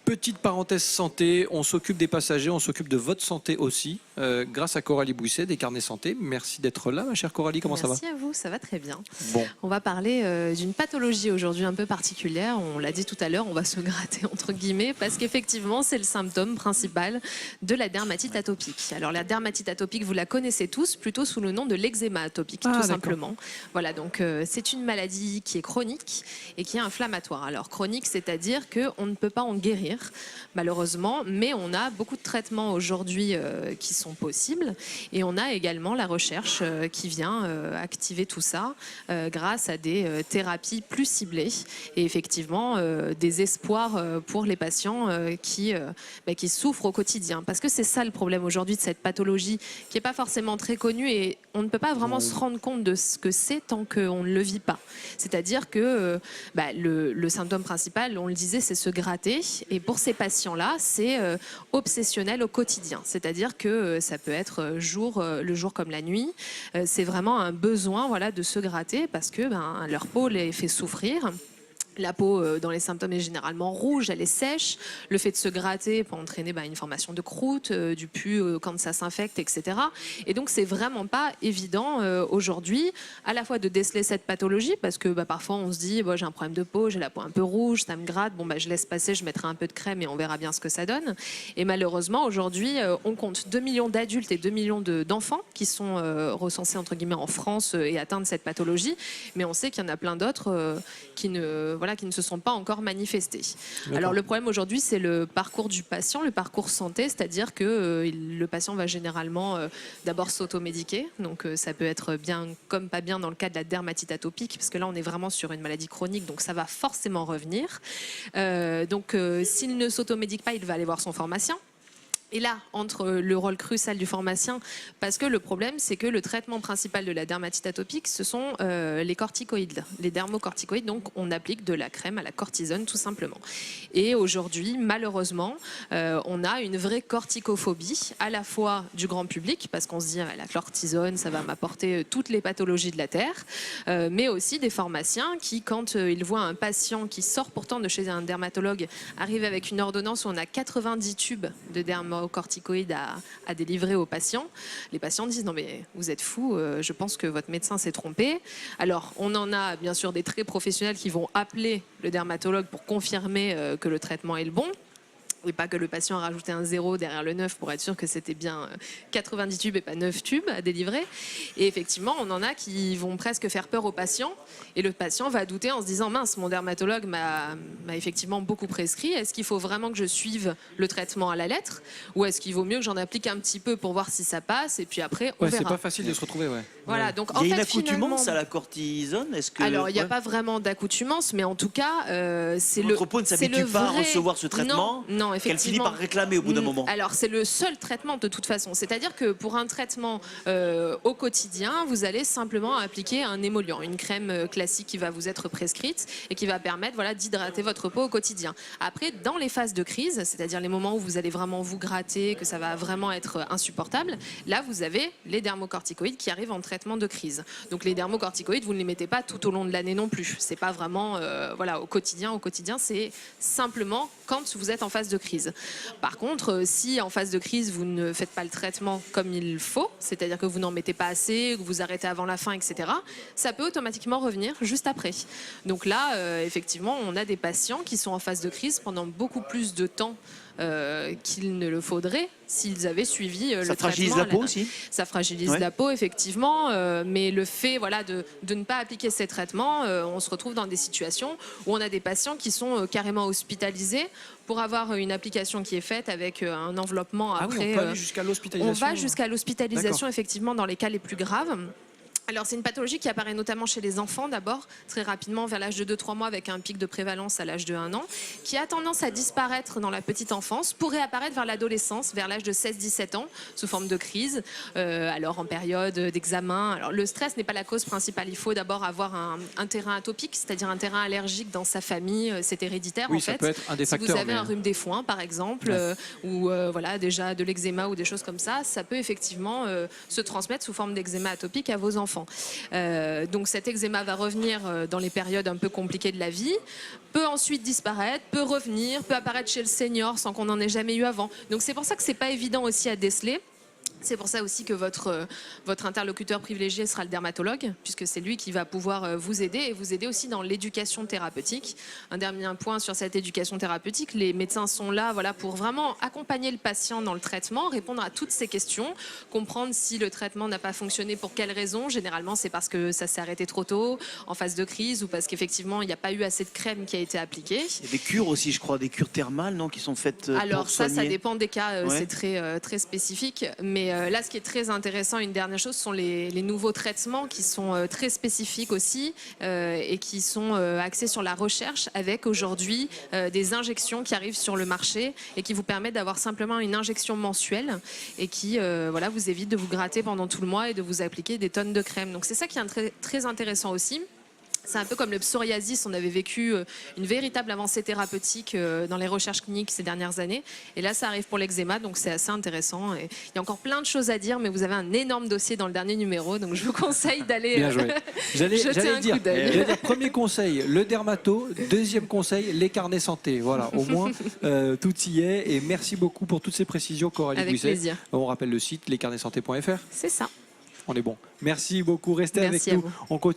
Petite parenthèse santé, on s'occupe des passagers, on s'occupe de votre santé aussi, grâce à Coralie Bouisset des Carnets Santé. Merci d'être là, ma chère Coralie, comment ça va? Merci à vous, ça va très bien. Bon. On va parler d'une pathologie aujourd'hui un peu particulière. On l'a dit tout à l'heure, on va se gratter entre guillemets parce qu'effectivement c'est le symptôme principal de la dermatite atopique. Alors la dermatite atopique, vous la connaissez tous plutôt sous le nom de l'eczéma atopique, tout simplement. Voilà, donc c'est une maladie qui est chronique et qui est inflammatoire. Alors chronique, c'est-à-dire qu'on ne peut pas en guérir malheureusement, mais on a beaucoup de traitements aujourd'hui qui sont possibles et on a également la recherche qui vient activer tout ça grâce à des thérapies plus ciblées et effectivement des espoirs pour les patients qui souffrent au quotidien. Parce que c'est ça le problème aujourd'hui de cette pathologie qui n'est pas forcément très connue et on ne peut pas vraiment se rendre compte de ce que c'est tant qu'on ne le vit pas. C'est-à-dire que le symptôme principal, on le disait, c'est se gratter et pour ces patients-là, c'est obsessionnel au quotidien. C'est-à-dire que ça peut être le jour comme la nuit. C'est vraiment un besoin de se gratter parce que leur peau les fait souffrir. La peau, dans les symptômes, est généralement rouge, elle est sèche. Le fait de se gratter peut entraîner une formation de croûte, du pus quand ça s'infecte, etc. Et donc, c'est vraiment pas évident aujourd'hui, à la fois de déceler cette pathologie, parce que parfois on se dit, j'ai un problème de peau, j'ai la peau un peu rouge, ça me gratte, je laisse passer, je mettrai un peu de crème et on verra bien ce que ça donne. Et malheureusement, aujourd'hui, on compte 2 millions d'adultes et 2 millions d'enfants qui sont recensés, entre guillemets, en France et atteints de cette pathologie. Mais on sait qu'il y en a plein d'autres qui ne se sont pas encore manifestés. Alors le problème aujourd'hui, c'est le parcours du patient, le parcours santé, c'est-à-dire que le patient va généralement d'abord s'automédiquer, donc ça peut être bien comme pas bien dans le cas de la dermatite atopique, parce que là on est vraiment sur une maladie chronique, donc ça va forcément revenir. S'il ne s'automédique pas, il va aller voir son pharmacien. Et là, entre le rôle crucial du pharmacien, parce que le problème, c'est que le traitement principal de la dermatite atopique, ce sont les corticoïdes, les dermocorticoïdes. Donc, on applique de la crème à la cortisone, tout simplement. Et aujourd'hui, malheureusement, on a une vraie corticophobie, à la fois du grand public, parce qu'on se dit, la cortisone, ça va m'apporter toutes les pathologies de la Terre, mais aussi des pharmaciens qui, quand ils voient un patient qui sort pourtant de chez un dermatologue, arrive avec une ordonnance où on a 90 tubes de dermocorticoïdes à délivrer aux patients. Les patients disent non mais vous êtes fous, je pense que votre médecin s'est trompé. Alors on en a bien sûr des très professionnels qui vont appeler le dermatologue pour confirmer que le traitement est le bon. Et pas que le patient a rajouté un 0 derrière le 9 pour être sûr que c'était bien 90 tubes et pas 9 tubes à délivrer. Et effectivement, on en a qui vont presque faire peur au patient. Et le patient va douter en se disant, mince, mon dermatologue m'a effectivement beaucoup prescrit. Est-ce qu'il faut vraiment que je suive le traitement à la lettre? Ou est-ce qu'il vaut mieux que j'en applique un petit peu pour voir si ça passe? Et puis après, on verra. C'est pas facile de se retrouver, Voilà, donc, il y a une accoutumance à la cortisone. Alors, il n'y a pas vraiment d'accoutumance, mais en tout cas, c'est le... Votre peau ne s'habitue pas à recevoir ce traitement. Non, effectivement. Qu'elle finit par réclamer au bout d'un moment. Alors, c'est le seul traitement de toute façon. C'est-à-dire que pour un traitement au quotidien, vous allez simplement appliquer un émollient, une crème classique qui va vous être prescrite et qui va permettre d'hydrater votre peau au quotidien. Après, dans les phases de crise, c'est-à-dire les moments où vous allez vraiment vous gratter, que ça va vraiment être insupportable, là, vous avez les dermocorticoïdes qui arrivent en traitement de crise. Donc, les dermocorticoïdes, vous ne les mettez pas tout au long de l'année non plus. C'est pas vraiment au quotidien. Au quotidien, c'est simplement quand vous êtes en phase de crise. Par contre, si en phase de crise, vous ne faites pas le traitement comme il faut, c'est-à-dire que vous n'en mettez pas assez, que vous arrêtez avant la fin, etc., ça peut automatiquement revenir juste après. Donc là, effectivement, on a des patients qui sont en phase de crise pendant beaucoup plus de temps qu'il ne le faudrait s'ils avaient suivi le traitement. Ça fragilise la peau aussi. Ça fragilise la peau, effectivement, mais le fait de ne pas appliquer ces traitements, on se retrouve dans des situations où on a des patients qui sont carrément hospitalisés pour avoir une application qui est faite avec un enveloppement après. Oui, on peut aller jusqu'à l'hospitalisation. On va jusqu'à l'hospitalisation, effectivement, dans les cas les plus graves. Alors c'est une pathologie qui apparaît notamment chez les enfants d'abord, très rapidement vers l'âge de 2-3 mois avec un pic de prévalence à l'âge de 1 an, qui a tendance à disparaître dans la petite enfance pour réapparaître vers l'adolescence, vers l'âge de 16-17 ans, sous forme de crise, alors en période d'examen. Alors le stress n'est pas la cause principale, il faut d'abord avoir un terrain atopique, c'est-à-dire un terrain allergique dans sa famille, c'est héréditaire en fait. Ça peut être un des facteurs. Si vous avez un rhume des foins par exemple, ou déjà de l'eczéma ou des choses comme ça peut effectivement se transmettre sous forme d'eczéma atopique à vos enfants. enfants. Donc cet eczéma va revenir dans les périodes un peu compliquées de la vie, peut ensuite disparaître, peut revenir, peut apparaître chez le senior sans qu'on n'en ait jamais eu avant. Donc c'est pour ça que c'est pas évident aussi à déceler. C'est pour ça aussi que votre interlocuteur privilégié sera le dermatologue, puisque c'est lui qui va pouvoir vous aider et vous aider aussi dans l'éducation thérapeutique. Un dernier point sur cette éducation thérapeutique, les médecins sont là pour vraiment accompagner le patient dans le traitement, répondre à toutes ces questions, comprendre si le traitement n'a pas fonctionné, pour quelles raisons. Généralement, c'est parce que ça s'est arrêté trop tôt, en phase de crise, ou parce qu'effectivement, il n'y a pas eu assez de crème qui a été appliquée. Il y a des cures aussi, je crois, des cures thermales, non, qui sont faites Alors pour soigner. ça dépend des cas, Ouais. c'est très spécifique. Mais là, ce qui est très intéressant, une dernière chose, sont les nouveaux traitements qui sont très spécifiques aussi et qui sont axés sur la recherche, avec aujourd'hui des injections qui arrivent sur le marché et qui vous permettent d'avoir simplement une injection mensuelle et qui vous évite de vous gratter pendant tout le mois et de vous appliquer des tonnes de crème. Donc c'est ça qui est très intéressant aussi. C'est un peu comme le psoriasis, on avait vécu une véritable avancée thérapeutique dans les recherches cliniques ces dernières années. Et là, ça arrive pour l'eczéma, donc c'est assez intéressant. Et il y a encore plein de choses à dire, mais vous avez un énorme dossier dans le dernier numéro, donc je vous conseille d'aller Bien joué. J'allais jeter un dire, coup d'œil. premier conseil, le dermato. Deuxième conseil, les carnets santé. Voilà, au moins, tout y est. Et merci beaucoup pour toutes ces précisions, Coralie Avec Bouisset. plaisir. On rappelle le site, lescarnetssanté.fr. C'est ça. On est bon. Merci beaucoup. Restez Merci avec à nous. vous. On continue.